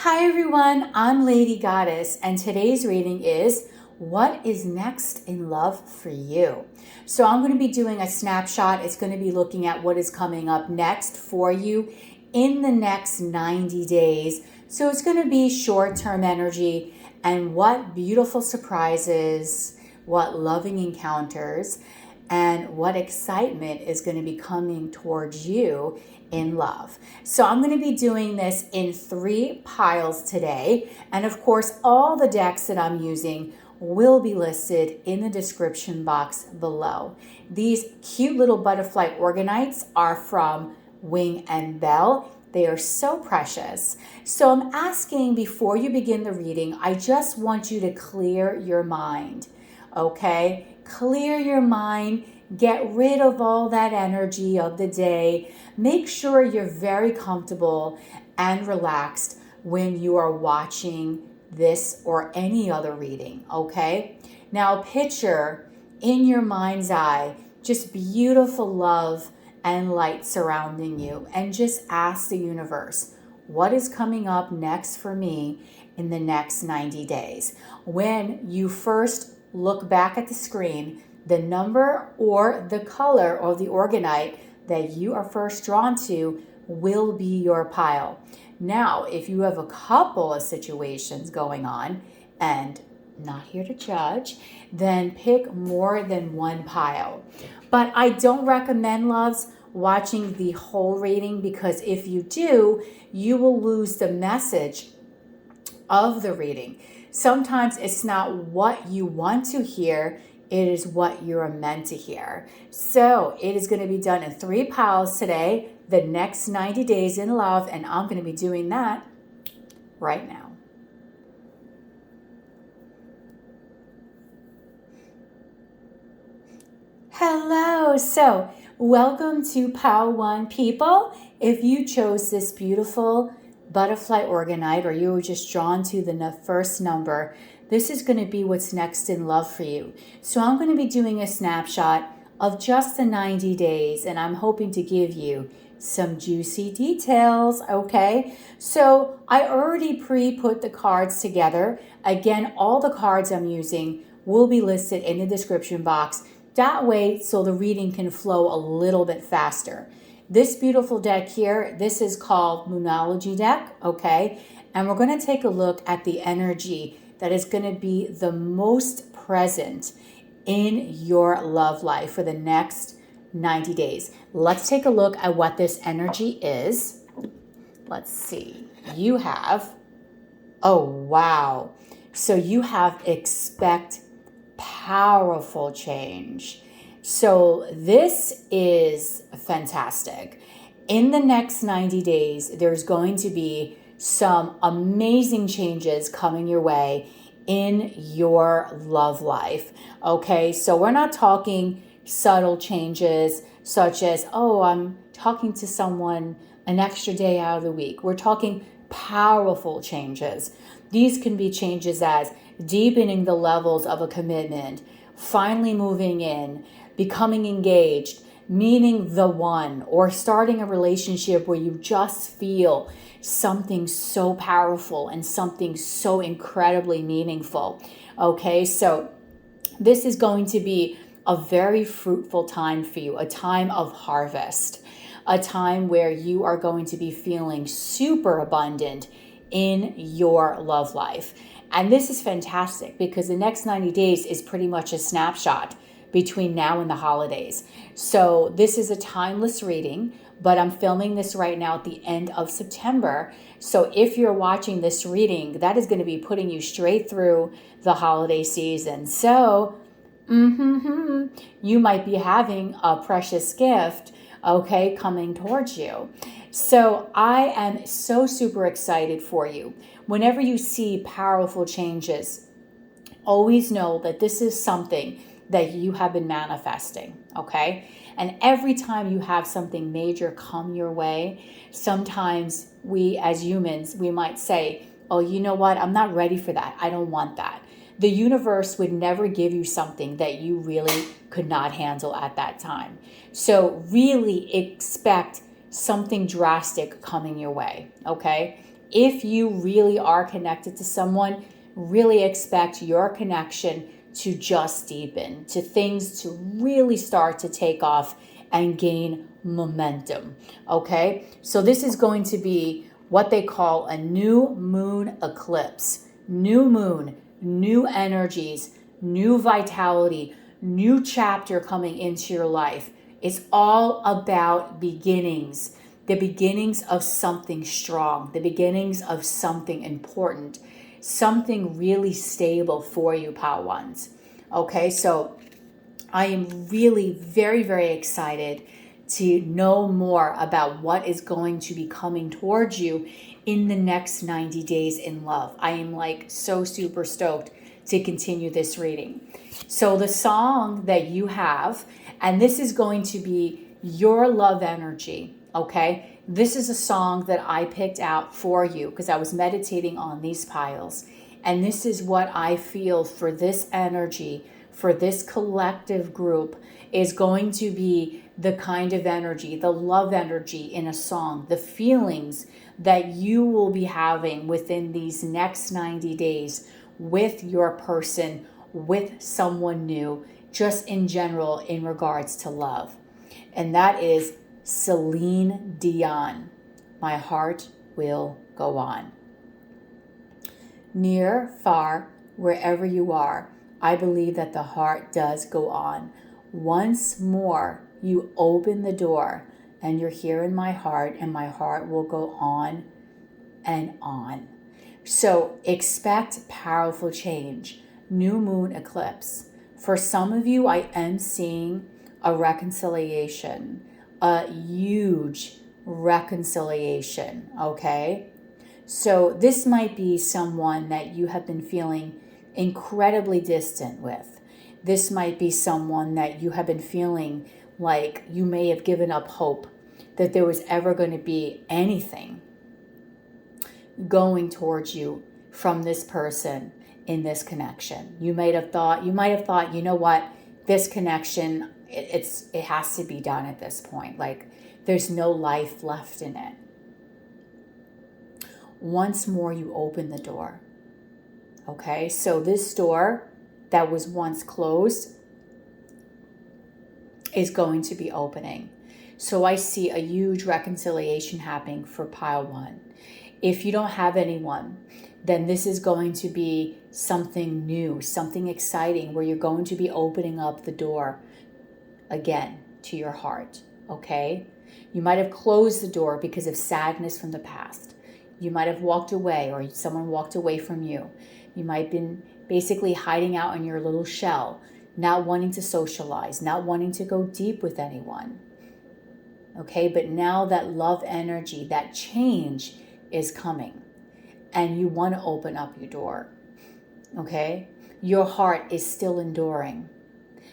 Hi everyone, I'm Lady Goddess, and today's reading is What is Next in Love for You? So I'm going to be doing a snapshot. It's going to be looking at what is coming up next for you in the next 90 days. So it's going to be short-term energy and what beautiful surprises, what loving encounters, and what excitement is going to be coming towards you in love. So I'm going to be doing this in 3 piles today. And of course, all the decks that I'm using will be listed in the description box below. These cute little butterfly organites are from Wing and Bell. They are so precious. So I'm asking, before you begin the reading, I just want you to clear your mind. Okay? Clear your mind. Get rid of all that energy of the day. Make sure you're very comfortable and relaxed when you are watching this or any other reading, okay? Now picture in your mind's eye just beautiful love and light surrounding you, and just ask the universe, what is coming up next for me in the next 90 days? When you first look back at the screen, the number or the color of the organite that you are first drawn to will be your pile. Now, if you have a couple of situations going on, and not here to judge, then pick more than one pile. But I don't recommend, loves, watching the whole reading, because if you do, you will lose the message of the reading. Sometimes it's not what you want to hear, it is what you're meant to hear. So it is going to be done in 3 piles today, the next 90 days in love, and I'm going to be doing that right now. Hello, so welcome to Pile 1, people. If you chose this beautiful butterfly organite, or you were just drawn to the first number, this is going to be what's next in love for you. So I'm going to be doing a snapshot of just the 90 days, and I'm hoping to give you some juicy details, okay? So I already pre-put the cards together. Again, all the cards I'm using will be listed in the description box. That way, so the reading can flow a little bit faster. This beautiful deck here, this is called Moonology deck, okay? And we're going to take a look at the energy that is going to be the most present in your love life for the next 90 days. Let's take a look at what this energy is. Let's see. You have, oh wow. So you have expect powerful change. So this is fantastic. In the next 90 days, there's going to be some amazing changes coming your way in your love life. Okay, so we're not talking subtle changes such as, oh, I'm talking to someone an extra day out of the week. We're talking powerful changes. These can be changes as deepening the levels of a commitment, finally moving in, becoming engaged, meeting the one, or starting a relationship where you just feel something so powerful and something so incredibly meaningful. Okay, so this is going to be a very fruitful time for you, a time of harvest, a time where you are going to be feeling super abundant in your love life. And this is fantastic because the next 90 days is pretty much a snapshot between now and the holidays. So this is a timeless reading, but I'm filming this right now at the end of September. So if you're watching this reading, that is going to be putting you straight through the holiday season. So you might be having a precious gift, okay, coming towards you. So I am so super excited for you. Whenever you see powerful changes, always know that this is something that you have been manifesting, okay? And every time you have something major come your way, sometimes we as humans, we might say, oh, you know what? I'm not ready for that. I don't want that. The universe would never give you something that you really could not handle at that time. So really expect something drastic coming your way, okay? if you really are connected to someone, really expect your connection to just deepen, to things to really start to take off and gain momentum. Okay, so this is going to be what they call a new moon eclipse. New moon, new energies, new vitality, new chapter coming into your life. It's all about beginnings, the beginnings of something strong, the beginnings of something important, something really stable for you, Powans. Okay, so I am really very, very excited to know more about what is going to be coming towards you in the next 90 days in love. I am like so super stoked to continue this reading. So the song that you have, and this is going to be your love energy, okay? This is a song that I picked out for you because I was meditating on these piles. And this is what I feel for this energy, for this collective group, is going to be the kind of energy, the love energy in a song, the feelings that you will be having within these next 90 days with your person, with someone new, just in general in regards to love. And that is Celine Dion, My Heart Will Go On. Near, far, wherever you are, I believe that the heart does go on. Once more, you open the door, and you're here in my heart, and my heart will go on and on. So expect powerful change. New moon eclipse. For some of you, I am seeing a reconciliation, a huge reconciliation, okay? So this might be someone that you have been feeling incredibly distant with. This might be someone that you have been feeling like you may have given up hope that there was ever going to be anything going towards you from this person in this connection. You might have thought, you know what, this connection, it has to be done at this point. Like there's no life left in it. Once more, you open the door. Okay, so this door that was once closed is going to be opening. So I see a huge reconciliation happening for pile one. If you don't have anyone, then this is going to be something new, something exciting where you're going to be opening up the door again to your heart, okay? You might have closed the door because of sadness from the past. You might have walked away or someone walked away from you. You might have been basically hiding out in your little shell, not wanting to socialize, not wanting to go deep with anyone. Okay, but now that love energy, that change is coming and you want to open up your door. Okay, your heart is still enduring.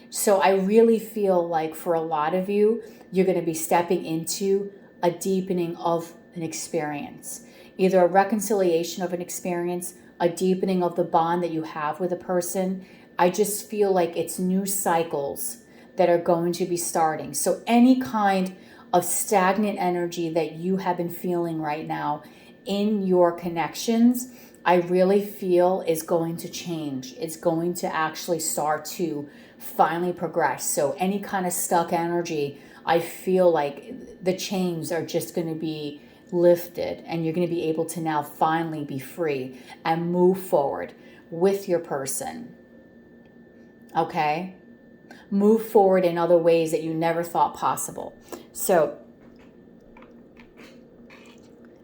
So I really feel like for a lot of you, you're going to be stepping into a deepening of an experience. Either a reconciliation of an experience, a deepening of the bond that you have with a person. I just feel like it's new cycles that are going to be starting. So any kind of stagnant energy that you have been feeling right now in your connections, I really feel is going to change. It's going to actually start to finally progress. So any kind of stuck energy, I feel like the chains are just going to be lifted and you're going to be able to now finally be free and move forward with your person. Okay? Move forward in other ways that you never thought possible. So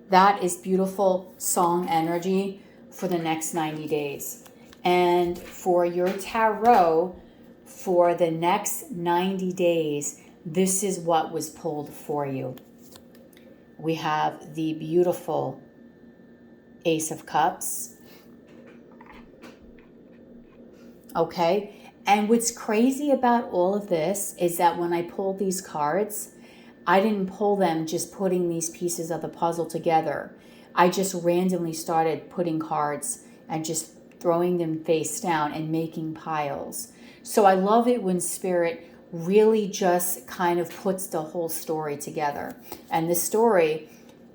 that is beautiful song energy for the next 90 days. And for your tarot, for the next 90 days, this is what was pulled for you. We have the beautiful Ace of Cups. Okay, and what's crazy about all of this is that when I pulled these cards, I didn't pull them just putting these pieces of the puzzle together. I just randomly started putting cards and just throwing them face down and making piles. So I love it when Spirit really just kind of puts the whole story together. And the story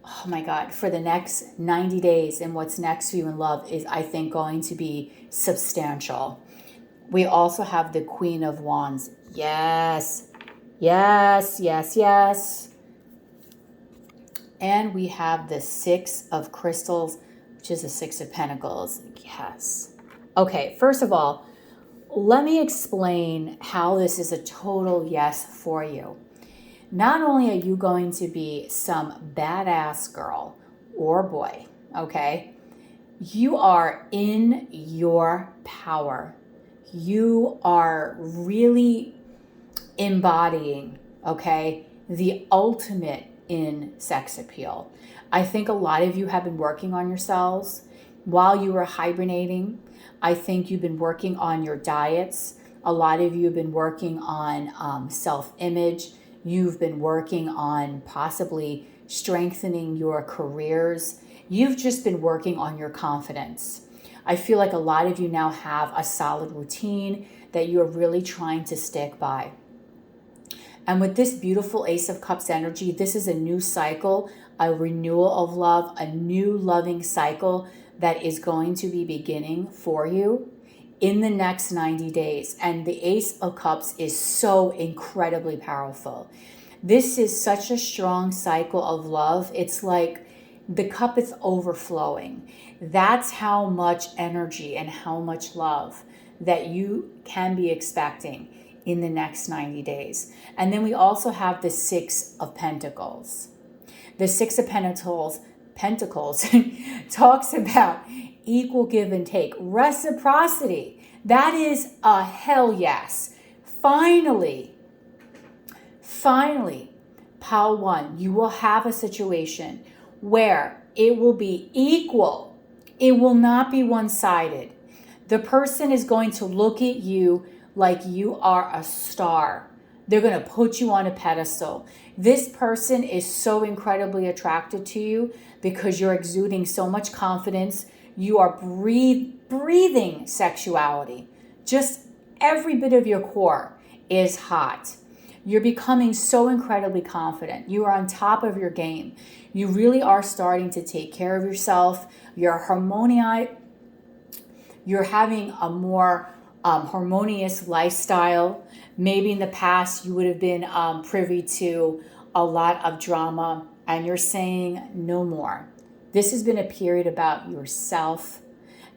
oh my God, for the next 90 days and what's next for you in love is, I think, going to be substantial. We also have the Queen of Wands. Yes, yes, yes, yes. And we have the Six of Crystals, which is the Six of Pentacles. Yes. Okay, first of all, let me explain how this is a total yes for you. Not only are you going to be some badass girl or boy, okay? You are in your power. You are really embodying, okay, the ultimate in sex appeal. I think a lot of you have been working on yourselves while you were hibernating. I think you've been working on your diets. A lot of you have been working on self-image. You've been working on possibly strengthening your careers. You've just been working on your confidence. I feel like a lot of you now have a solid routine that you're really trying to stick by. And with this beautiful Ace of Cups energy, this is a new cycle, a renewal of love, a new loving cycle that is going to be beginning for you in the next 90 days. And the Ace of Cups is so incredibly powerful. This is such a strong cycle of love. It's like the cup is overflowing. That's how much energy and how much love that you can be expecting in the next 90 days. And then we also have the Six of Pentacles. The Six of Pentacles talks about equal give and take, reciprocity. That is a hell yes. Finally, Pile 1, you will have a situation where it will be equal. It will not be one-sided. The person is going to look at you like you are a star. They're going to put you on a pedestal. This person is so incredibly attracted to you because you're exuding so much confidence. You are breathing sexuality. Just every bit of your core is hot. You're becoming so incredibly confident. You are on top of your game. You really are starting to take care of yourself. You're having a more harmonious lifestyle. Maybe in the past you would have been privy to a lot of drama, and you're saying no more. This has been a period about yourself.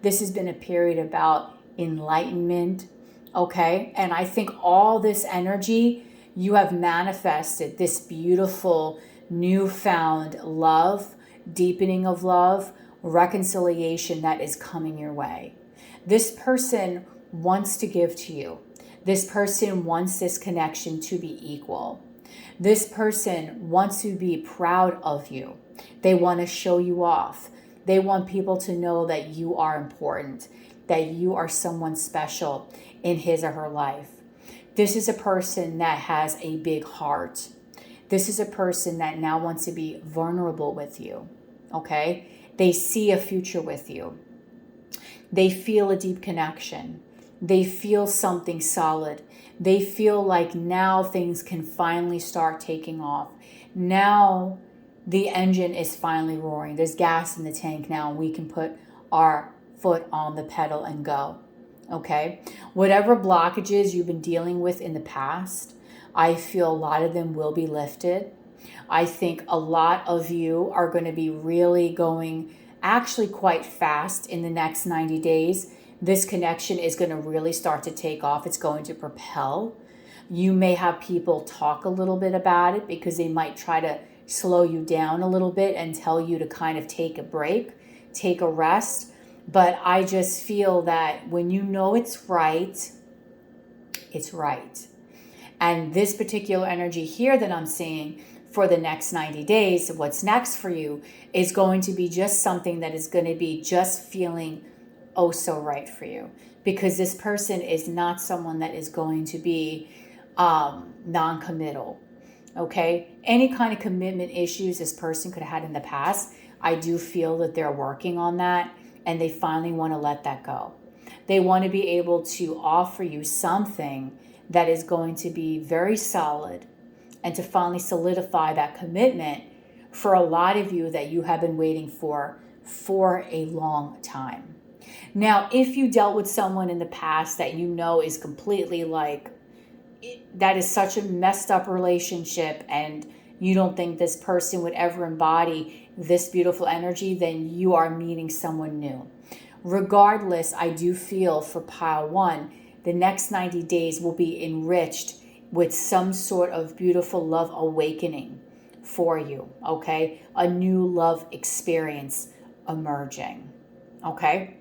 This has been a period about enlightenment, okay? And I think all this energy, you have manifested this beautiful newfound love, deepening of love, reconciliation that is coming your way. This person wants to give to you. This person wants this connection to be equal. This person wants to be proud of you. They want to show you off. They want people to know that you are important, that you are someone special in his or her life. This is a person that has a big heart. This is a person that now wants to be vulnerable with you, okay? They see a future with you. They feel a deep connection. They feel something solid. They feel like now things can finally start taking off. Now the engine is finally roaring. There's gas in the tank now, and we can put our foot on the pedal and go. Okay? Whatever blockages you've been dealing with in the past, I feel a lot of them will be lifted. I think a lot of you are going to be really going actually quite fast in the next 90 days. This connection is going to really start to take off. It's going to propel. You may have people talk a little bit about it because they might try to slow you down a little bit and tell you to kind of take a break, take a rest. But I just feel that when you know it's right, it's right. And this particular energy here that I'm seeing for the next 90 days, what's next for you is going to be just something that is going to be just feeling oh so right for you, because this person is not someone that is going to be non-committal. Okay, any kind of commitment issues this person could have had in the past, I do feel that they're working on that, and they finally want to let that go. They want to be able to offer you something that is going to be very solid, and to finally solidify that commitment for a lot of you that you have been waiting for a long time. Now, if you dealt with someone in the past that you know is completely like, that is such a messed up relationship and you don't think this person would ever embody this beautiful energy, then you are meeting someone new. Regardless, I do feel for pile 1, the next 90 days will be enriched with some sort of beautiful love awakening for you, okay? A new love experience emerging, okay?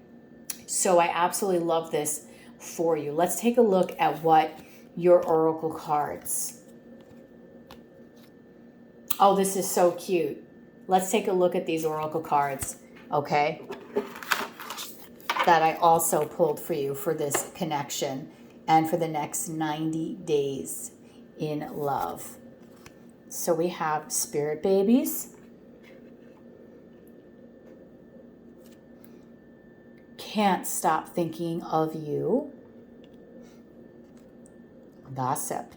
So I absolutely love this for you. Let's take a look at what your oracle cards. Oh, this is so cute. Let's take a look at these oracle cards, okay? That I also pulled for you for this connection and for the next 90 days in love. So we have spirit babies, can't stop thinking of you, gossip.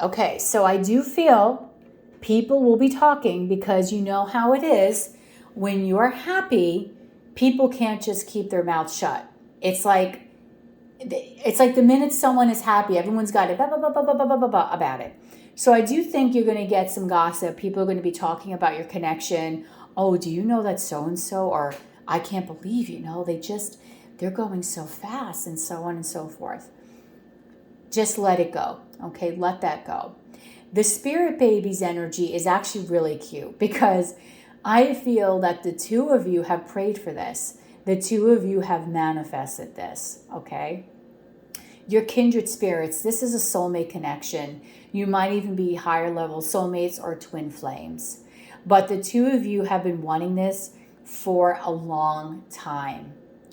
Okay, so I do feel people will be talking because you know how it is. When you're happy, people can't just keep their mouth shut. It's like the minute someone is happy, everyone's got it about it. So I do think you're going to get some gossip. People are going to be talking about your connection. Oh, do you know that so-and-so? Or I can't believe, they're going so fast, and so on and so forth. Just let it go. Okay, let that go. The spirit baby's energy is actually really cute because I feel that the two of you have prayed for this. The two of you have manifested this, okay? Your kindred spirits, this is a soulmate connection. You might even be higher level soulmates or twin flames. But the two of you have been wanting this for a long time,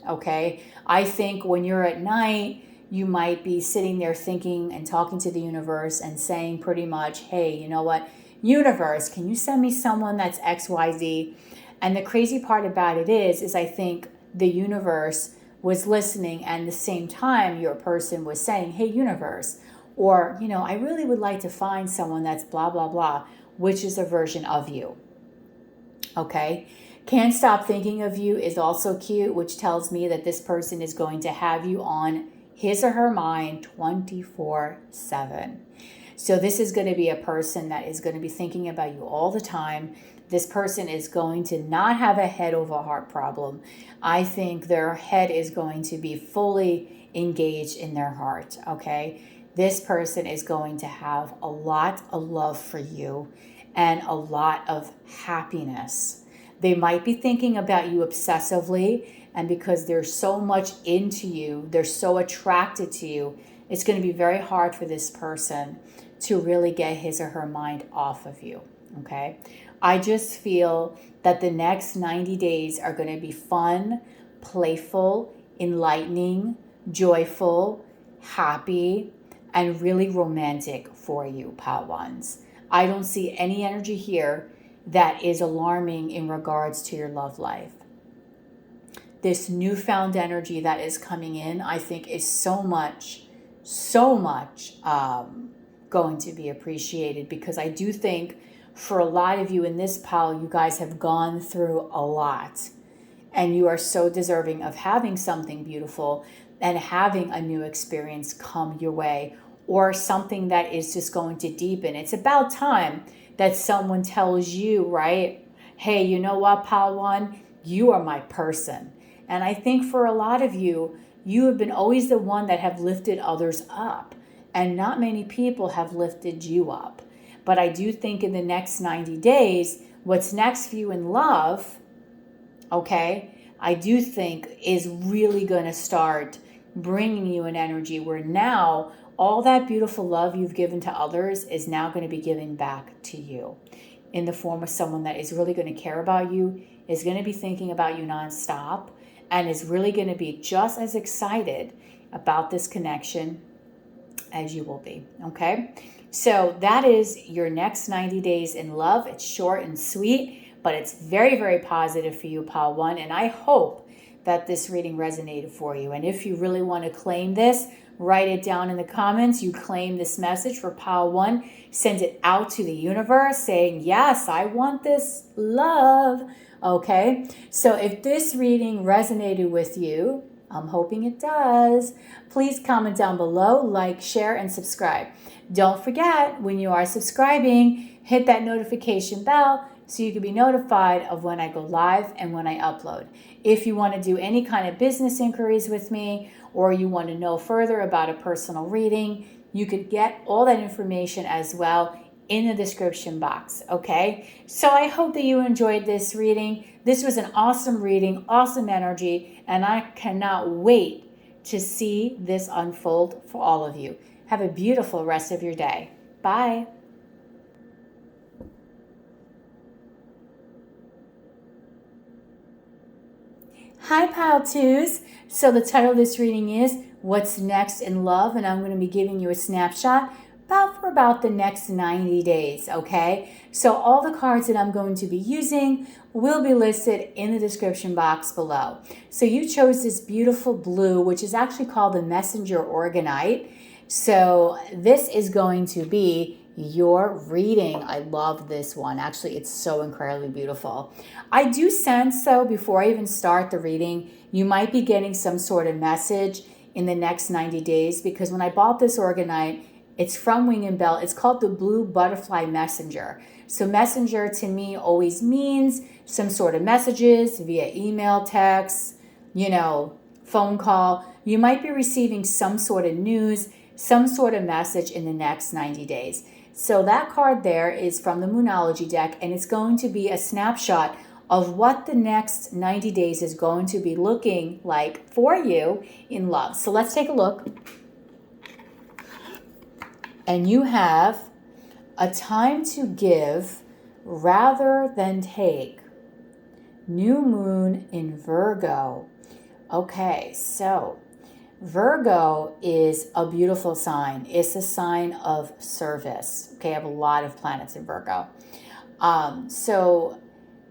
okay? I think when you're at night, you might be sitting there thinking and talking to the universe and saying pretty much, hey, you know what? Universe, can you send me someone that's XYZ? And the crazy part about it is I think the universe was listening, and at the same time your person was saying, hey, universe, or, I really would like to find someone that's blah, blah, blah, which is a version of you. Okay? Can't stop thinking of you is also cute, which tells me that this person is going to have you on his or her mind 24/7. So this is going to be a person that is going to be thinking about you all the time. This person is going to not have a head over heart problem. I think their head is going to be fully engaged in their heart, okay? This person is going to have a lot of love for you and a lot of happiness. They might be thinking about you obsessively, and because they're so much into you, they're so attracted to you, it's going to be very hard for this person to really get his or her mind off of you, okay? I just feel that the next 90 days are going to be fun, playful, enlightening, joyful, happy, and really romantic for you, pile ones. I don't see any energy here that is alarming in regards to your love life. This newfound energy that is coming in, I think, is so much going to be appreciated, because I do think for a lot of you in this pile, you guys have gone through a lot, and you are so deserving of having something beautiful and having a new experience come your way, or something that is just going to deepen. It's about time that someone tells you, right? Hey, you know what, pile one, you are my person. And I think for a lot of you, you have been always the one that have lifted others up, and not many people have lifted you up. But I do think in the next 90 days, what's next for you in love, okay, I do think is really going to start bringing you an energy where now all that beautiful love you've given to others is now going to be given back to you in the form of someone that is really going to care about you, is going to be thinking about you nonstop, and is really going to be just as excited about this connection as you will be, okay? So that is your next 90 days in love. It's short and sweet, but it's very, very positive for you, pile one. And I hope that this reading resonated for you. And if you really want to claim this, write it down in the comments. You claim this message for Pile 1. Send it out to the universe saying, yes, I want this love. Okay? So if this reading resonated with you, I'm hoping it does, please comment down below, like, share, and subscribe. Don't forget, when you are subscribing, hit that notification bell so you can be notified of when I go live and when I upload. If you want to do any kind of business inquiries with me, or you want to know further about a personal reading, you could get all that information as well in the description box, okay? So I hope that you enjoyed this reading. This was an awesome reading, awesome energy, and I cannot wait to see this unfold for all of you. Have a beautiful rest of your day. Bye. Hi, Pile 2s. So the title of this reading is What's Next in Love? And I'm going to be giving you a snapshot for about the next 90 days, okay? So all the cards that I'm going to be using will be listed in the description box below. So you chose this beautiful blue, which is actually called the Messenger Organite. So this is going to be your reading. I love this one. Actually, it's so incredibly beautiful. I do sense, though, before I even start the reading, you might be getting some sort of message in the next 90 days, because when I bought this Organite, it's from Wing & Bell. It's called the Blue Butterfly Messenger. So messenger to me always means some sort of messages via email, text, phone call. You might be receiving some sort of news, some sort of message in the next 90 days. So that card there is from the Moonology deck, and it's going to be a snapshot of what the next 90 days is going to be looking like for you in love. So let's take a look. And you have a time to give rather than take. New moon in Virgo. Okay, so Virgo is a beautiful sign. It's a sign of service. Okay, I have a lot of planets in Virgo. So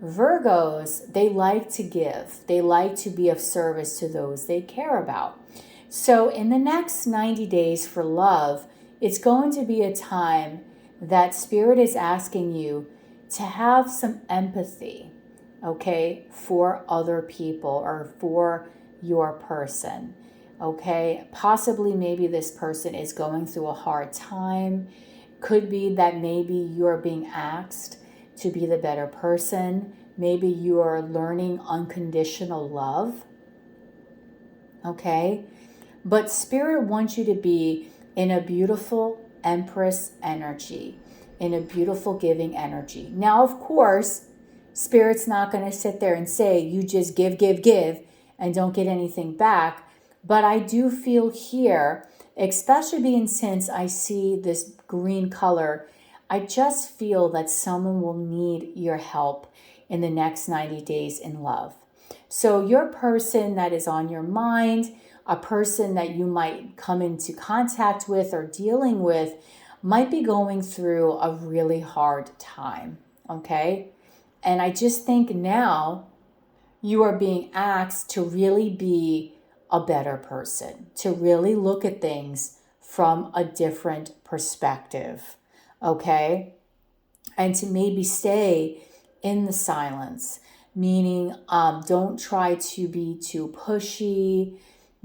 Virgos, they like to give. They like to be of service to those they care about. So in the next 90 days for love, it's going to be a time that Spirit is asking you to have some empathy, okay, for other people or for your person, okay? Possibly maybe this person is going through a hard time. Could be that maybe you're being asked to be the better person. Maybe you are learning unconditional love, okay? But Spirit wants you to be in a beautiful Empress energy, in a beautiful giving energy. Now, of course, Spirit's not going to sit there and say, you just give, and don't get anything back. But I do feel here, especially being since I see this green color, I just feel that someone will need your help in the next 90 days in love. So your person that is on your mind, a person that you might come into contact with or dealing with, might be going through a really hard time, okay? And I just think now you are being asked to really be a better person, to really look at things from a different perspective, okay? And to maybe stay in the silence, meaning don't try to be too pushy,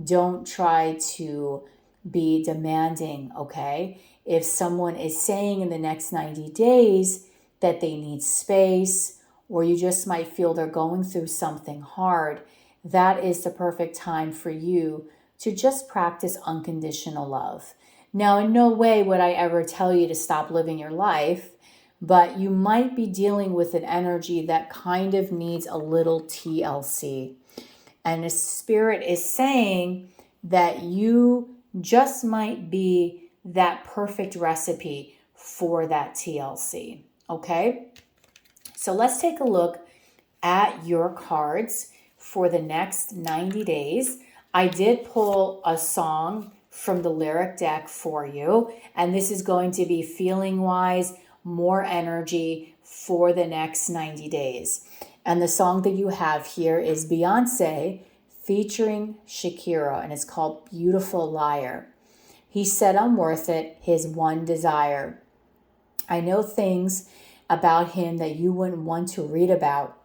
don't try to be demanding, okay? If someone is saying in the next 90 days that they need space, or you just might feel they're going through something hard, that is the perfect time for you to just practice unconditional love. Now, in no way would I ever tell you to stop living your life, but you might be dealing with an energy that kind of needs a little TLC. And the Spirit is saying that you just might be that perfect recipe for that TLC, okay? So let's take a look at your cards for the next 90 days. I did pull a song from the lyric deck for you, and this is going to be feeling-wise, more energy for the next 90 days. And the song that you have here is Beyonce featuring Shakira, and it's called Beautiful Liar. He said I'm worth it, his one desire. I know things about him that you wouldn't want to read about.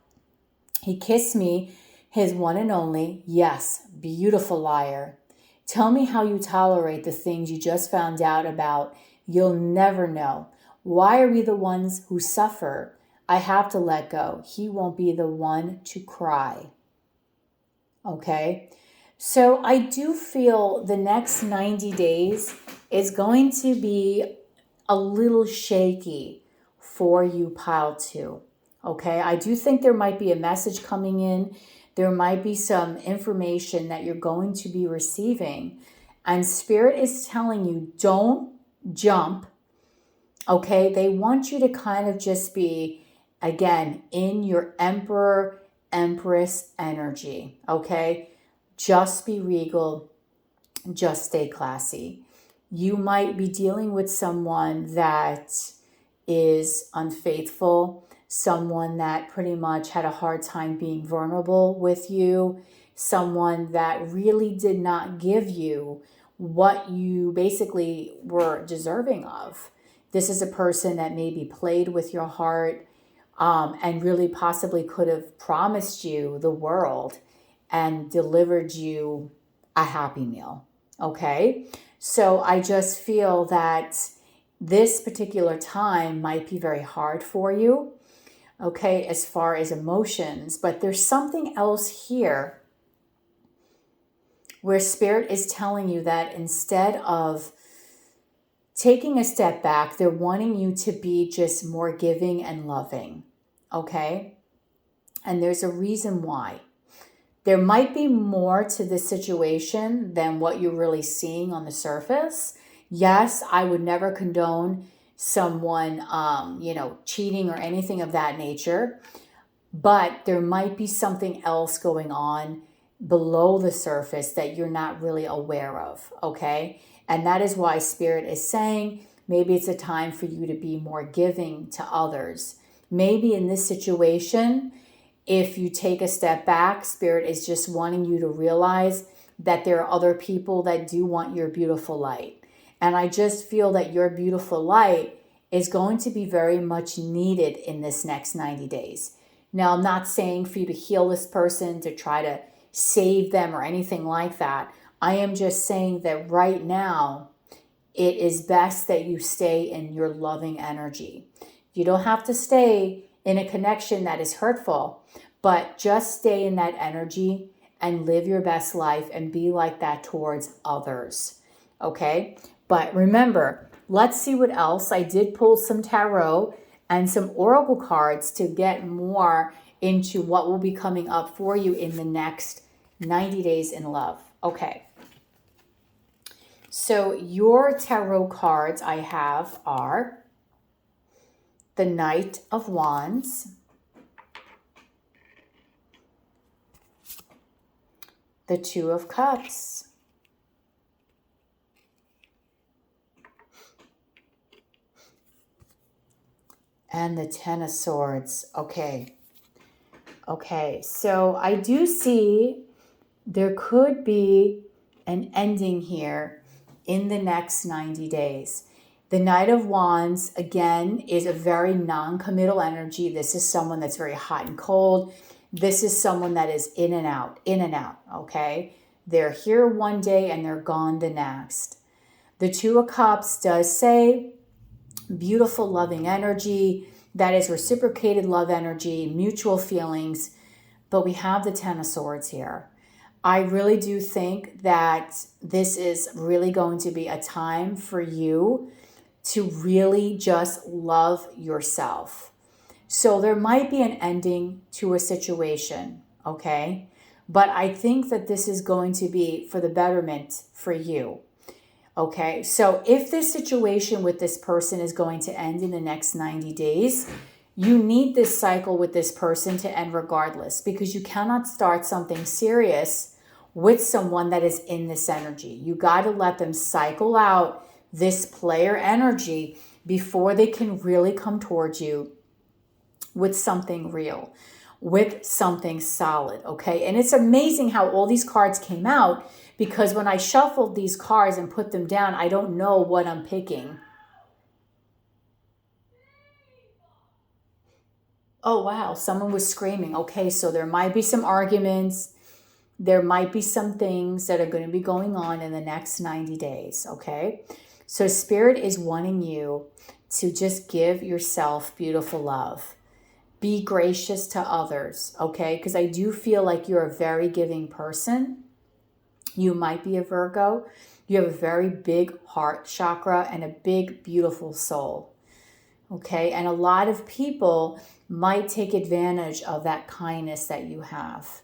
He kissed me, his one and only. Yes, beautiful liar. Tell me how you tolerate the things you just found out about. You'll never know. Why are we the ones who suffer? I have to let go. He won't be the one to cry. Okay? So I do feel the next 90 days is going to be a little shaky for you, pile 2. Okay? I do think there might be a message coming in. There might be some information that you're going to be receiving. And Spirit is telling you, don't jump. Okay? They want you to kind of just be, again, in your Emperor, Empress energy. Okay? Just be regal. Just stay classy. You might be dealing with someone that is unfaithful, someone that pretty much had a hard time being vulnerable with you, someone that really did not give you what you basically were deserving of. This is a person that maybe played with your heart and really possibly could have promised you the world and delivered you a happy meal. Okay? So I just feel that this particular time might be very hard for you, okay, as far as emotions, but there's something else here where Spirit is telling you that instead of taking a step back, they're wanting you to be just more giving and loving, okay? And there's a reason why. There might be more to this situation than what you're really seeing on the surface. Yes, I would never condone someone, cheating or anything of that nature. But there might be something else going on below the surface that you're not really aware of, okay? And that is why Spirit is saying maybe it's a time for you to be more giving to others. Maybe in this situation, if you take a step back, Spirit is just wanting you to realize that there are other people that do want your beautiful light. And I just feel that your beautiful light is going to be very much needed in this next 90 days. Now, I'm not saying for you to heal this person, to try to save them or anything like that. I am just saying that right now, it is best that you stay in your loving energy. You don't have to stay in a connection that is hurtful, but just stay in that energy and live your best life and be like that towards others. Okay? But remember, let's see what else. I did pull some tarot and some oracle cards to get more into what will be coming up for you in the next 90 days in love. Okay. So your tarot cards I have are the Knight of Wands, the Two of Cups, and the Ten of Swords. Okay, so I do see there could be an ending here in the next 90 days. The Knight of Wands, again, is a very non-committal energy. This is someone that's very hot and cold. This is someone that is in and out, okay? They're here one day and they're gone the next. The Two of Cups does say beautiful, loving energy. That is reciprocated love energy, mutual feelings. But we have the Ten of Swords here. I really do think that this is really going to be a time for you to really just love yourself. So there might be an ending to a situation, okay? But I think that this is going to be for the betterment for you, okay? So if this situation with this person is going to end in the next 90 days, you need this cycle with this person to end regardless, because you cannot start something serious with someone that is in this energy. You got to let them cycle out this player energy before they can really come towards you with something real. with something solid, okay? And it's amazing how all these cards came out, because when I shuffled these cards and put them down, I don't know what I'm picking. Oh, wow, someone was screaming. Okay, so there might be some arguments. There might be some things that are going to be going on in the next 90 days, okay? So Spirit is wanting you to just give yourself beautiful love. Be gracious to others, okay? Because I do feel like you're a very giving person. You might be a Virgo. You have a very big heart chakra and a big, beautiful soul, okay? And a lot of people might take advantage of that kindness that you have.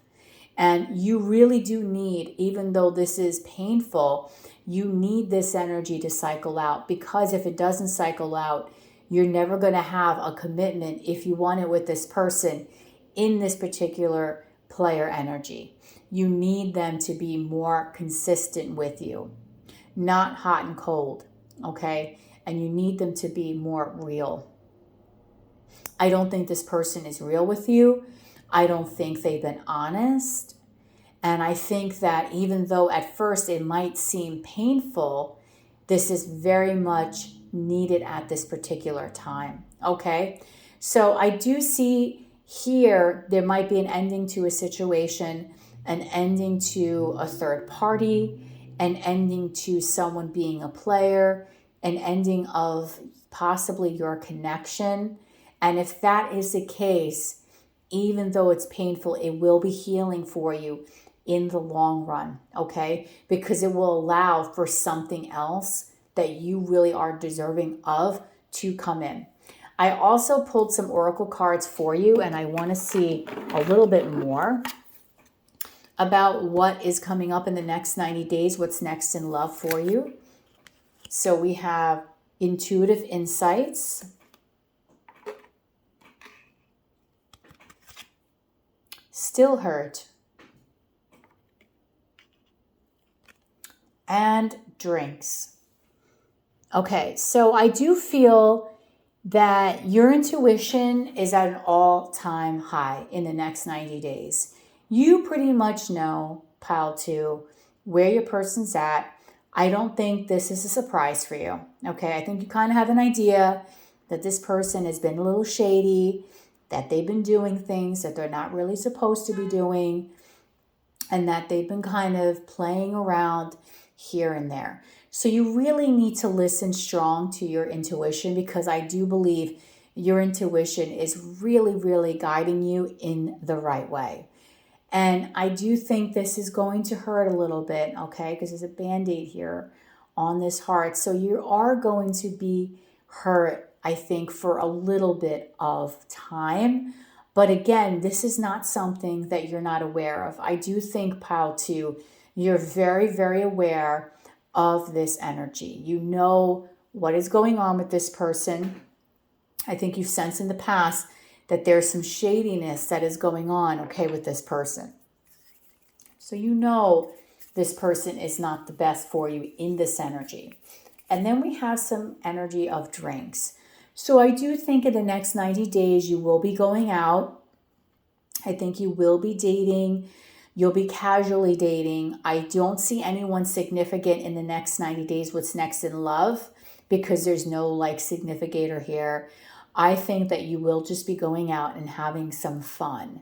And you really do need, even though this is painful, you need this energy to cycle out, because if it doesn't cycle out, you're never going to have a commitment if you want it with this person in this particular player energy. You need them to be more consistent with you, not hot and cold, okay? And you need them to be more real. I don't think this person is real with you. I don't think they've been honest. And I think that even though at first it might seem painful, this is very much needed at this particular time, okay? So I do see here there might be an ending to a situation, an ending to a third party, an ending to someone being a player, an ending of possibly your connection. And if that is the case, even though it's painful, it will be healing for you in the long run, okay? Because it will allow for something else that you really are deserving of to come in. I also pulled some oracle cards for you, and I want to see a little bit more about what is coming up in the next 90 days, what's next in love for you. So we have intuitive insights, still hurt, and drinks. Okay, so I do feel that your intuition is at an all-time high in the next 90 days. You pretty much know, pile 2, where your person's at. I don't think this is a surprise for you, okay? I think you kind of have an idea that this person has been a little shady, that they've been doing things that they're not really supposed to be doing, and that they've been kind of playing around here and there. So you really need to listen strong to your intuition, because I do believe your intuition is really, really guiding you in the right way. And I do think this is going to hurt a little bit, okay? Because there's a Band-Aid here on this heart. So you are going to be hurt, I think, for a little bit of time. But again, this is not something that you're not aware of. I do think, pile 2, you're very, very aware of this energy. You know what is going on with this person. I think you've sensed in the past that there's some shadiness that is going on, okay, with this person. So you know this person is not the best for you in this energy. And then we have some energy of drinks. So I do think in the next 90 days you will be going out. I think you will be dating. You'll be casually dating. I don't see anyone significant in the next 90 days. What's next in love? Because there's no like significator here. I think that you will just be going out and having some fun.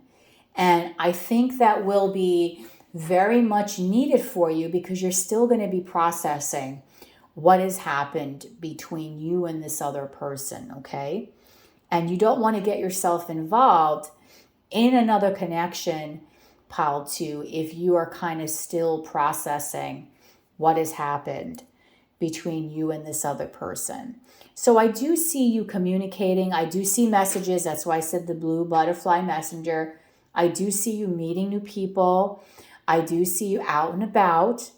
And I think that will be very much needed for you, because you're still going to be processing what has happened between you and this other person, okay? And you don't want to get yourself involved in another connection, pile 2, if you are kind of still processing what has happened between you and this other person. So I do see you communicating. I do see messages. That's why I said the blue butterfly messenger. I do see you meeting new people. I do see you out and about.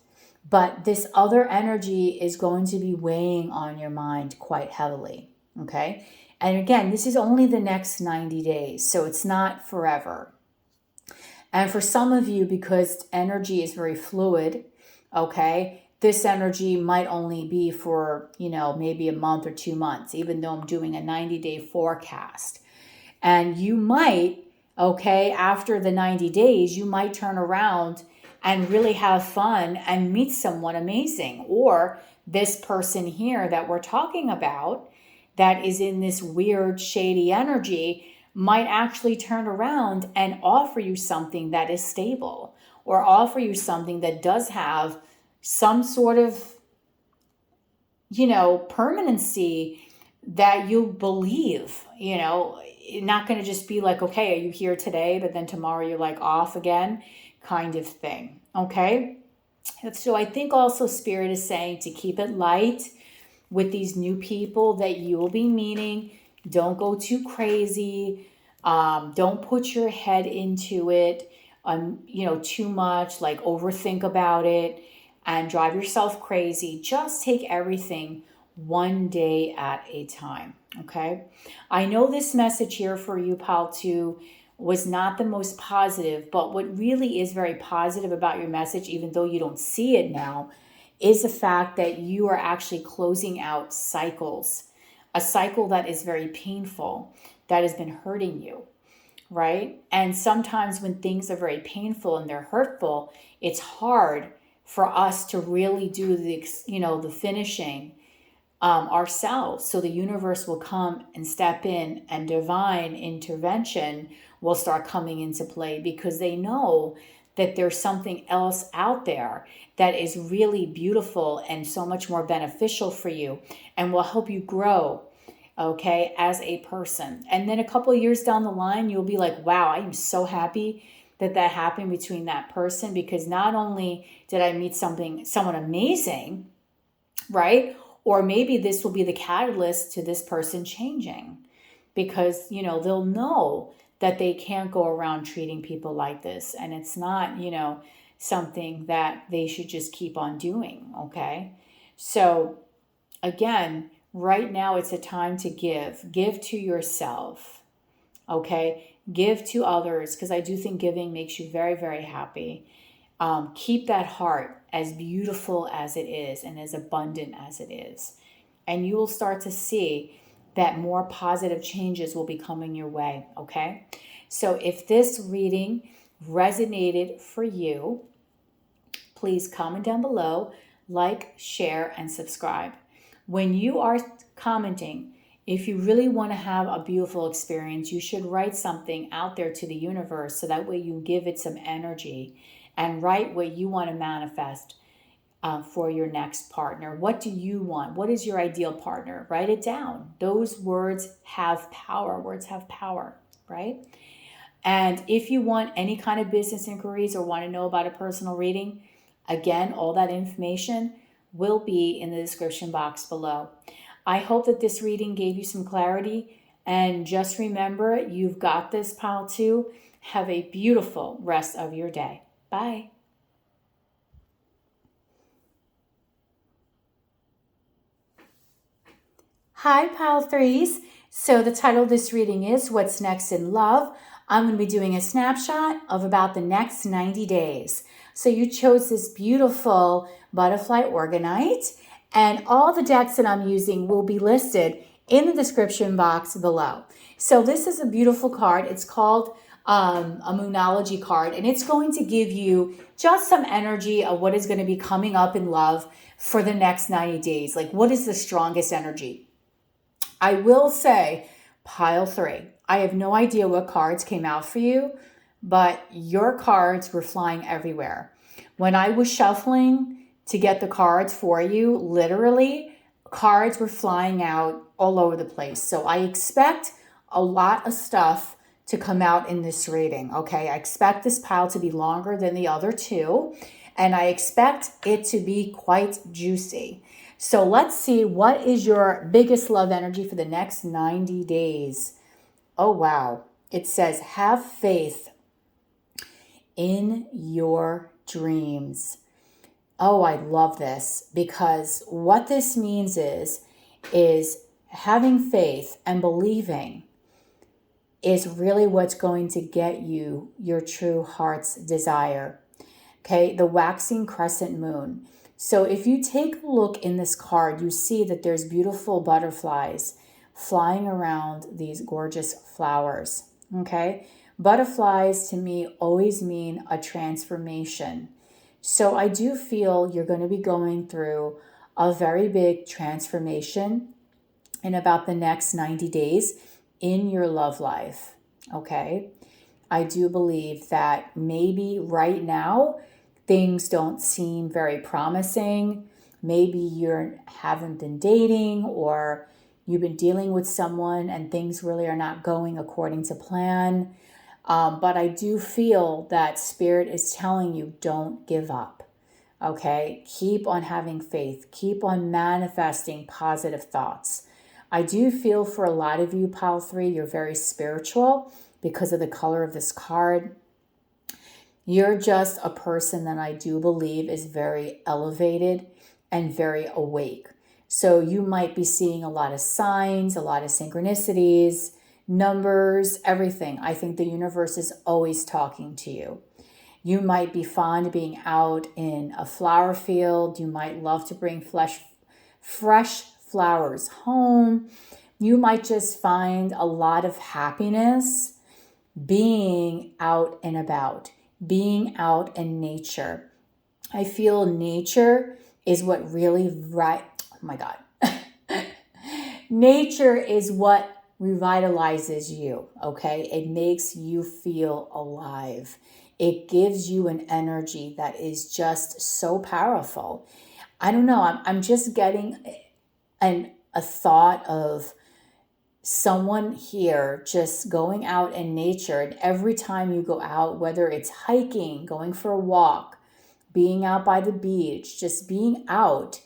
But this other energy is going to be weighing on your mind quite heavily, okay? And again, this is only the next 90 days, so it's not forever. And for some of you, because energy is very fluid, okay, this energy might only be for, maybe a month or 2 months, even though I'm doing a 90-day forecast. And you might, Okay, after the 90 days, you might turn around and really have fun and meet someone amazing. Or this person here that we're talking about that is in this weird, shady energy might actually turn around and offer you something that is stable, or offer you something that does have some sort of, permanency that you believe, not going to just be like, okay, are you here today, but then tomorrow you're like off again, kind of thing. Okay. So I think also Spirit is saying to keep it light with these new people that you will be meeting. Don't go too crazy. Don't put your head into it, too much, like overthink about it and drive yourself crazy. Just take everything one day at a time. Okay. I know this message here for you, Pal 2, was not the most positive, but what really is very positive about your message, even though you don't see it now, is the fact that you are actually closing out cycles, a cycle that is very painful, that has been hurting you, right? And sometimes when things are very painful and they're hurtful, it's hard for us to really do the finishing ourselves. So the universe will come and step in, and divine intervention will start coming into play, because they know that there's something else out there that is really beautiful and so much more beneficial for you and will help you grow, okay, as a person. And then a couple of years down the line, you'll be like, wow, I am so happy that happened between that person, because not only did I meet someone amazing, right? Or maybe this will be the catalyst to this person changing, because, they'll know that they can't go around treating people like this. And it's not, something that they should just keep on doing. Okay. So again, right now it's a time to give to yourself. Okay. Give to others, because I do think giving makes you very, very happy. Keep that heart as beautiful as it is and as abundant as it is. And you will start to see that more positive changes will be coming your way, okay? So if this reading resonated for you, please comment down below, like, share, and subscribe. When you are commenting, if you really want to have a beautiful experience, you should write something out there to the universe, so that way you give it some energy, and write what you want to manifest for your next partner. What do you want? What is your ideal partner? Write it down. Those words have power. Words have power, right? And if you want any kind of business inquiries or want to know about a personal reading, again, all that information will be in the description box below. I hope that this reading gave you some clarity. And just remember, you've got this, Pal 2. Have a beautiful rest of your day. Bye. Hi, Pal 3s. So the title of this reading is What's Next in Love? I'm going to be doing a snapshot of about the next 90 days. So you chose this beautiful butterfly organite, and all the decks that I'm using will be listed in the description box below. So this is a beautiful card. It's called a Moonology card, and it's going to give you just some energy of what is going to be coming up in love for the next 90 days. Like, what is the strongest energy? I will say, pile 3, I have no idea what cards came out for you, but your cards were flying everywhere. When I was shuffling to get the cards for you, literally, cards were flying out all over the place. So I expect a lot of stuff to come out in this reading, okay? I expect this pile to be longer than the other 2, and I expect it to be quite juicy. So let's see, what is your biggest love energy for the next 90 days? Oh, wow. It says, have faith in your dreams. Oh, I love this, because what this means is having faith and believing is really what's going to get you your true heart's desire. Okay, the waxing crescent moon. So if you take a look in this card, you see that there's beautiful butterflies flying around these gorgeous flowers. Okay, Butterflies to me always mean a transformation. So I do feel you're going to be going through a very big transformation in about the next 90 days in your love life. Okay. I do believe that maybe right now things don't seem very promising. Maybe you haven't been dating, or you've been dealing with someone and things really are not going according to plan. But I do feel that Spirit is telling you, don't give up. Okay? Keep on having faith. Keep on manifesting positive thoughts. I do feel for a lot of you, Pile 3, you're very spiritual because of the color of this card. You're just a person that I do believe is very elevated and very awake. So you might be seeing a lot of signs, a lot of synchronicities, numbers, everything. I think the universe is always talking to you. You might be fond of being out in a flower field. You might love to bring fresh flowers home. You might just find a lot of happiness being out and about, being out in nature. I feel nature is what really oh my God. Nature is what revitalizes you, okay? It makes you feel alive. It gives you an energy that is just so powerful. I don't know, I'm just getting a thought of someone here just going out in nature. And every time you go out, whether it's hiking, going for a walk, being out by the beach, just being out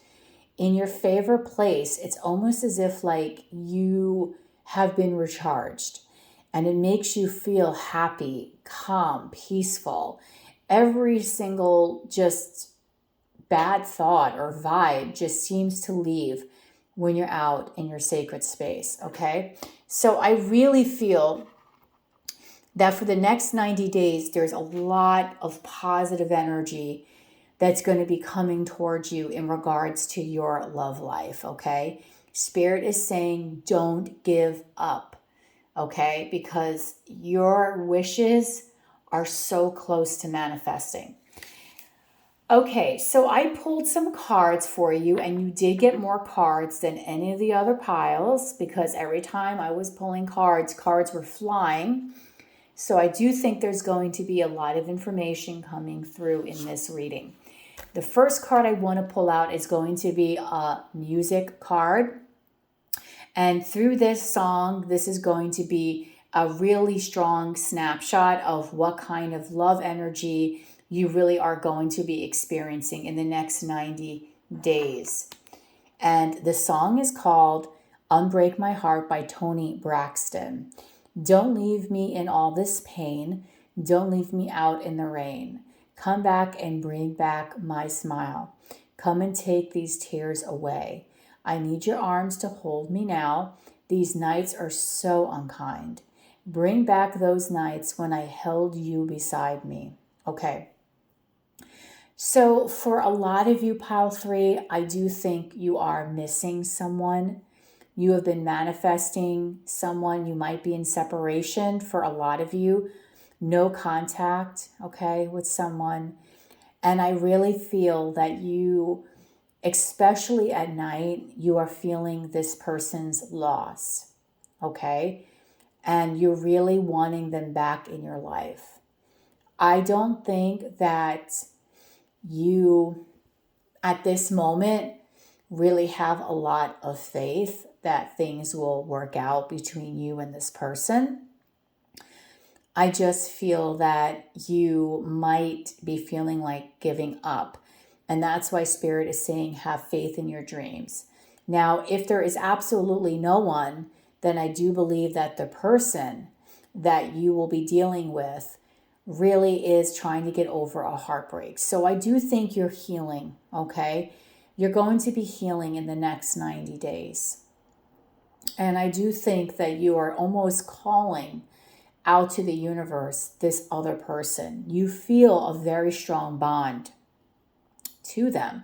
in your favorite place, it's almost as if like you have been recharged, and it makes you feel happy, calm, peaceful. Every single just bad thought or vibe just seems to leave when you're out in your sacred space, okay? So I really feel that for the next 90 days, there's a lot of positive energy that's going to be coming towards you in regards to your love life, okay? Spirit is saying, don't give up, okay? Because your wishes are so close to manifesting. Okay, so I pulled some cards for you, and you did get more cards than any of the other piles because every time I was pulling cards were flying. So I do think there's going to be a lot of information coming through in this reading. The first card I want to pull out is going to be a music card. And through this song, this is going to be a really strong snapshot of what kind of love energy you really are going to be experiencing in the next 90 days. And the song is called Unbreak My Heart by Toni Braxton. Don't leave me in all this pain. Don't leave me out in the rain. Come back and bring back my smile. Come and take these tears away. I need your arms to hold me now. These nights are so unkind. Bring back those nights when I held you beside me. Okay. So for a lot of you, Pile 3, I do think you are missing someone. You have been manifesting someone. You might be in separation for a lot of you. No contact, okay, with someone. And I really feel that you, especially at night, you are feeling this person's loss, okay? And you're really wanting them back in your life. I don't think that you, at this moment, really have a lot of faith that things will work out between you and this person. I just feel that you might be feeling like giving up. And that's why Spirit is saying have faith in your dreams. Now, if there is absolutely no one, then I do believe that the person that you will be dealing with really is trying to get over a heartbreak. So I do think you're healing, okay? You're going to be healing in the next 90 days. And I do think that you are almost calling out to the universe this other person. You feel a very strong bond to them,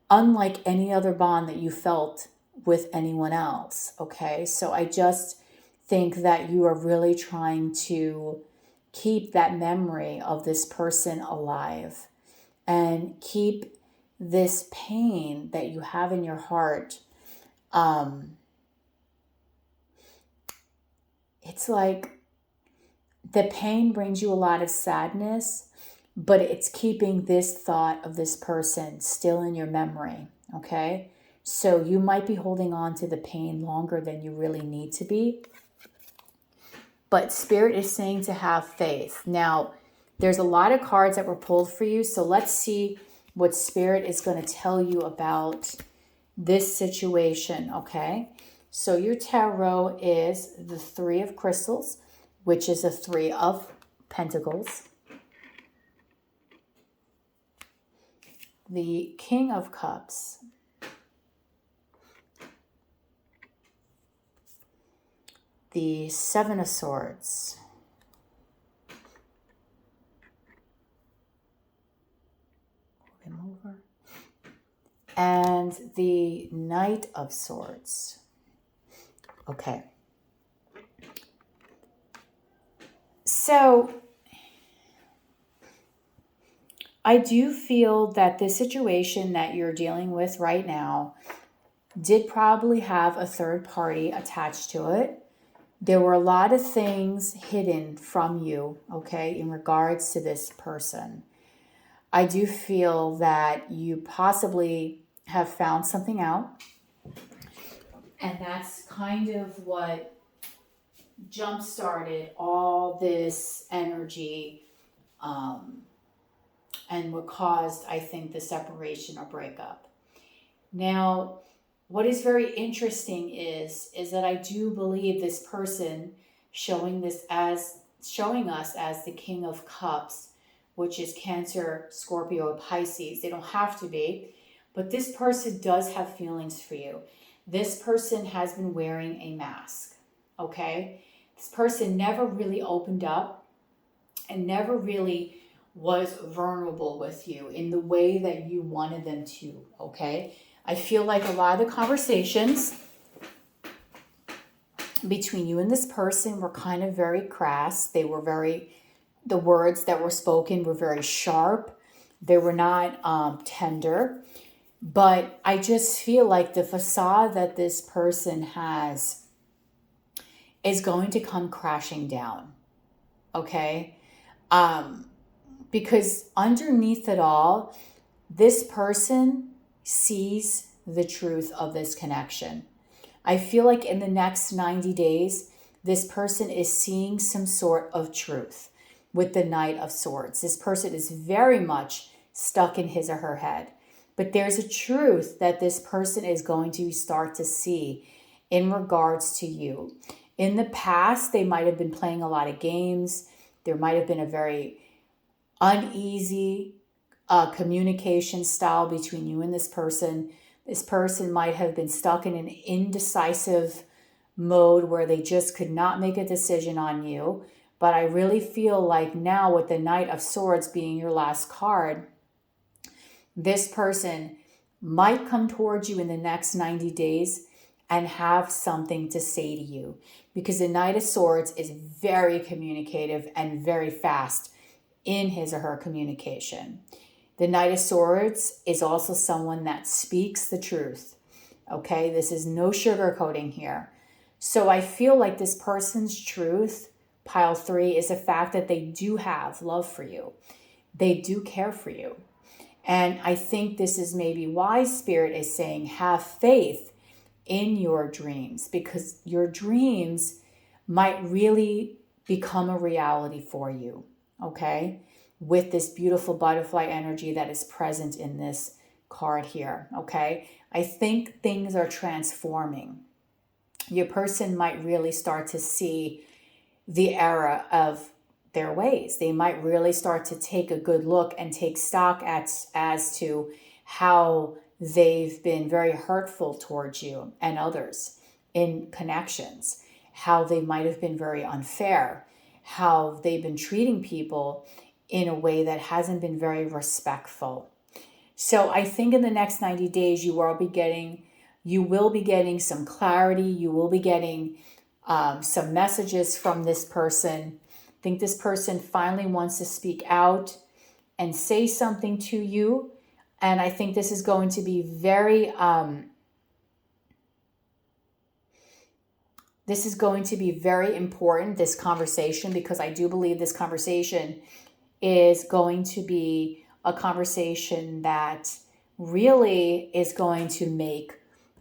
unlike any other bond that you felt with anyone else, okay? So I just think that you are really trying to keep that memory of this person alive and keep this pain that you have in your heart. It's like the pain brings you a lot of sadness, but it's keeping this thought of this person still in your memory, okay? So you might be holding on to the pain longer than you really need to be. But Spirit is saying to have faith. Now, there's a lot of cards that were pulled for you, so let's see what Spirit is going to tell you about this situation, okay? So your tarot is the Three of Crystals, which is a Three of Pentacles. The King of Cups. The Seven of Swords. Move him over. And the Knight of Swords. Okay. So I do feel that the situation that you're dealing with right now did probably have a third party attached to it. There were a lot of things hidden from you, okay, in regards to this person. I do feel that you possibly have found something out. And that's kind of what jump-started all this energy and what caused, I think, the separation or breakup. Now, what is very interesting is that I do believe this person showing us as the King of Cups, which is Cancer, Scorpio, Pisces. They don't have to be, but this person does have feelings for you. This person has been wearing a mask, okay? This person never really opened up and never really was vulnerable with you in the way that you wanted them to, okay? I feel like a lot of the conversations between you and this person were kind of very crass. The words that were spoken were very sharp. They were not tender. But I just feel like the facade that this person has is going to come crashing down, okay? Because underneath it all, this person sees the truth of this connection. I feel like in the next 90 days, this person is seeing some sort of truth with the Knight of Swords. This person is very much stuck in his or her head. But there's a truth that this person is going to start to see in regards to you. In the past, they might have been playing a lot of games. There might have been a very uneasy communication style between you and this person. This person might have been stuck in an indecisive mode where they just could not make a decision on you. But I really feel like now with the Knight of Swords being your last card, this person might come towards you in the next 90 days and have something to say to you. Because the Knight of Swords is very communicative and very fast in his or her communication. The Knight of Swords is also someone that speaks the truth. Okay, this is no sugarcoating here. So I feel like this person's truth, pile 3, is the fact that they do have love for you. They do care for you. And I think this is maybe why Spirit is saying have faith in your dreams, because your dreams might really become a reality for you, okay? With this beautiful butterfly energy that is present in this card here, okay? I think things are transforming. Your person might really start to see the error of their ways. They might really start to take a good look and take stock as to how they've been very hurtful towards you and others in connections, how they might have been very unfair, how they've been treating people in a way that hasn't been very respectful. So I think in the next 90 days, you will be getting some clarity. You will be getting some messages from this person think this person finally wants to speak out and say something to you. And I think this is going to be very important, this conversation, because I do believe this conversation is going to be a conversation that really is going to make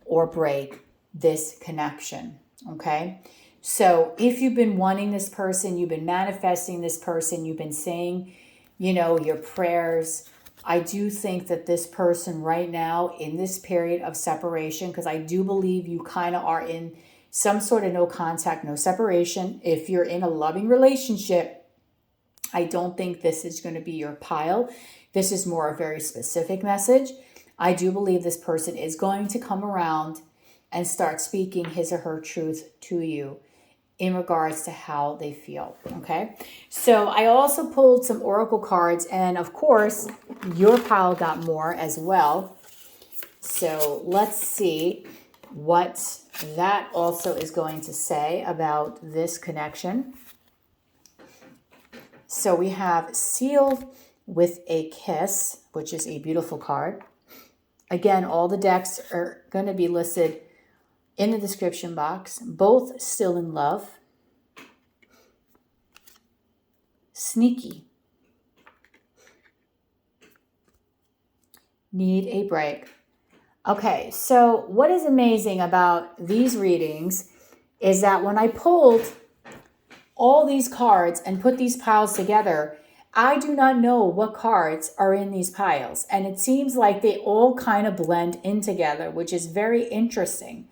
or break this connection. Okay. So if you've been wanting this person, you've been manifesting this person, you've been saying, your prayers, I do think that this person right now in this period of separation, because I do believe you kind of are in some sort of no contact, no separation. If you're in a loving relationship, I don't think this is going to be your pile. This is more a very specific message. I do believe this person is going to come around and start speaking his or her truth to you in regards to how they feel. Okay. So I also pulled some oracle cards, and of course your pile got more as well. So let's see what that also is going to say about this connection. So we have Sealed with a Kiss, which is a beautiful card. Again, all the decks are going to be listed in the description box. Both Still in Love. Sneaky. Need a break. Okay, so what is amazing about these readings is that when I pulled all these cards and put these piles together, I do not know what cards are in these piles. And it seems like they all kind of blend in together, which is very interesting.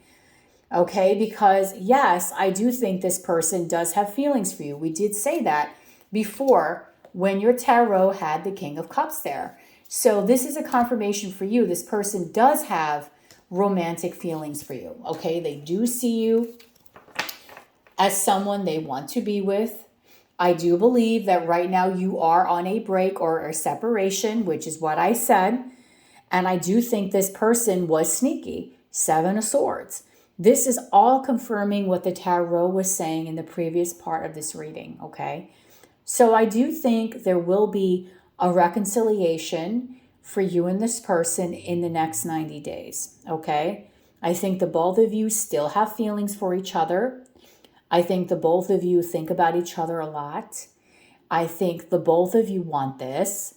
Okay, because yes, I do think this person does have feelings for you. We did say that before when your tarot had the King of Cups there. So this is a confirmation for you. This person does have romantic feelings for you. Okay, they do see you as someone they want to be with. I do believe that right now you are on a break or a separation, which is what I said. And I do think this person was sneaky. 7 of Swords. This is all confirming what the tarot was saying in the previous part of this reading, okay? So I do think there will be a reconciliation for you and this person in the next 90 days, okay? I think the both of you still have feelings for each other. I think the both of you think about each other a lot. I think the both of you want this.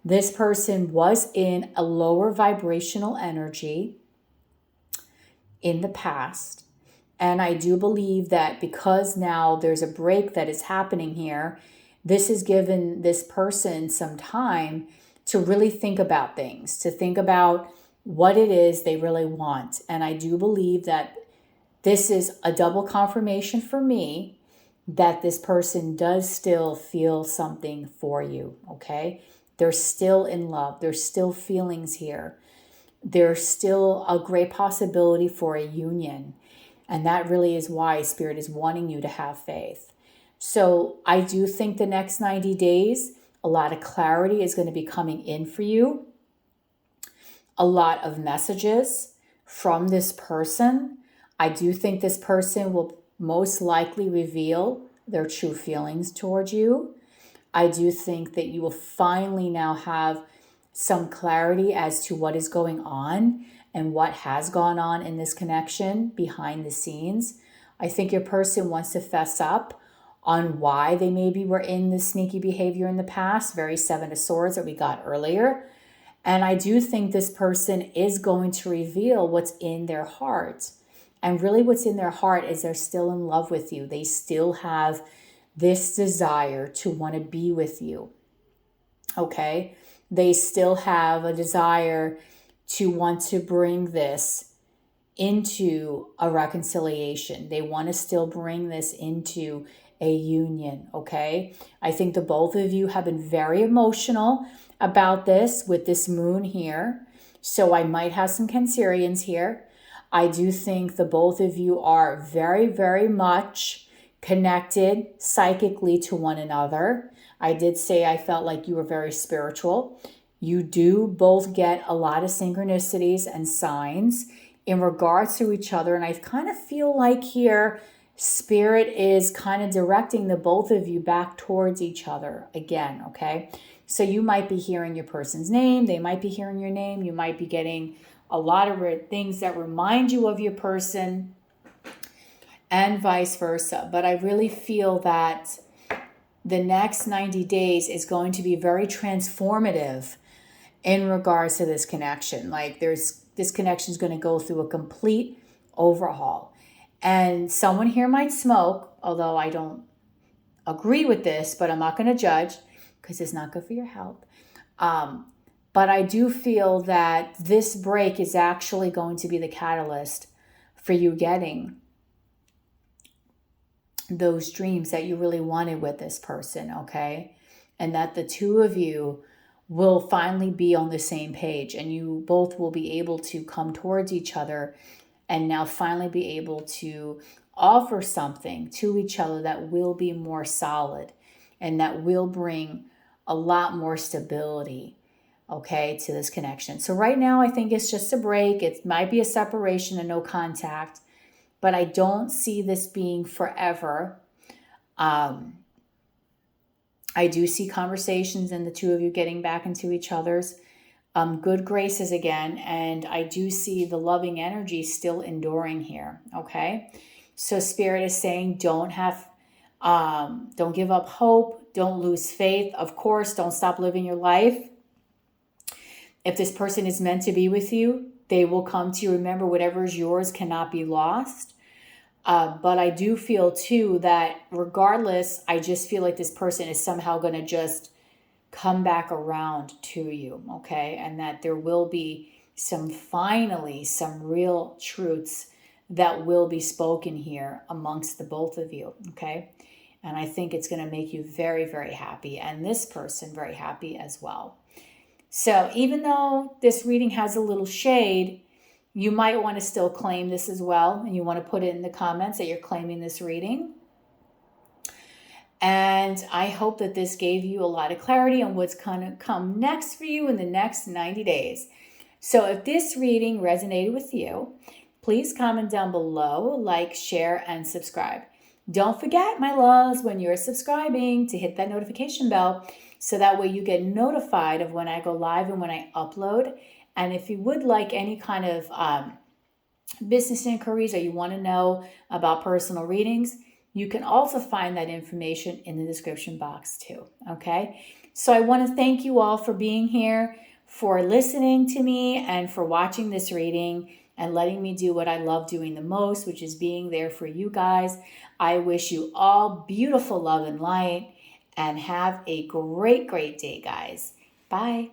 This person was in a lower vibrational energy in the past. And I do believe that because now there's a break that is happening here, this has given this person some time to really think about things, to think about what it is they really want. And I do believe that this is a double confirmation for me that this person does still feel something for you, okay? They're still in love. There's still feelings here. There's still a great possibility for a union. And that really is why Spirit is wanting you to have faith. So I do think the next 90 days, a lot of clarity is going to be coming in for you. A lot of messages from this person. I do think this person will most likely reveal their true feelings towards you. I do think that you will finally now have some clarity as to what is going on and what has gone on in this connection behind the scenes. I think your person wants to fess up on why they maybe were in this sneaky behavior in the past, very 7 of Swords that we got earlier. And I do think this person is going to reveal what's in their heart. And really what's in their heart is they're still in love with you. They still have this desire to want to be with you. Okay? They still have a desire to want to bring this into a reconciliation. They want to still bring this into a union, okay? I think the both of you have been very emotional about this with this moon here. So I might have some Cancerians here. I do think the both of you are very, very much connected psychically to one another. I did say I felt like you were very spiritual. You do both get a lot of synchronicities and signs in regards to each other. And I kind of feel like here Spirit is kind of directing the both of you back towards each other again, okay? So you might be hearing your person's name. They might be hearing your name. You might be getting a lot of things that remind you of your person and vice versa. But I really feel that the next 90 days is going to be very transformative in regards to this connection. Like this connection is going to go through a complete overhaul. And someone here might smoke, although I don't agree with this, but I'm not going to judge because it's not good for your health. But I do feel that this break is actually going to be the catalyst for you getting those dreams that you really wanted with this person, okay? And that the two of you will finally be on the same page and you both will be able to come towards each other and now finally be able to offer something to each other that will be more solid and that will bring a lot more stability, okay, to this connection. So right now, I think it's just a break. It might be a separation and no contact, but I don't see this being forever. I do see conversations and the two of you getting back into each other's good graces again. And I do see the loving energy still enduring here. Okay. So Spirit is saying, don't give up hope. Don't lose faith. Of course, don't stop living your life. If this person is meant to be with you, they will come to you. Remember, whatever is yours cannot be lost. But I do feel too that regardless, I just feel like this person is somehow going to just come back around to you, okay? And that there will be finally some real truths that will be spoken here amongst the both of you, okay? And I think it's going to make you very, very happy, and this person very happy as well. So even though this reading has a little shade, you might want to still claim this as well, and you want to put it in the comments that you're claiming this reading. And I hope that this gave you a lot of clarity on what's going to come next for you in the next 90 days. So if this reading resonated with you, please comment down below, like, share, and subscribe. Don't forget, my loves, when you're subscribing, to hit that notification bell so that way you get notified of when I go live and when I upload. And if you would like any kind of business inquiries or you want to know about personal readings, you can also find that information in the description box too, okay? So I want to thank you all for being here, for listening to me, and for watching this reading and letting me do what I love doing the most, which is being there for you guys. I wish you all beautiful love and light, and have a great, great day, guys. Bye.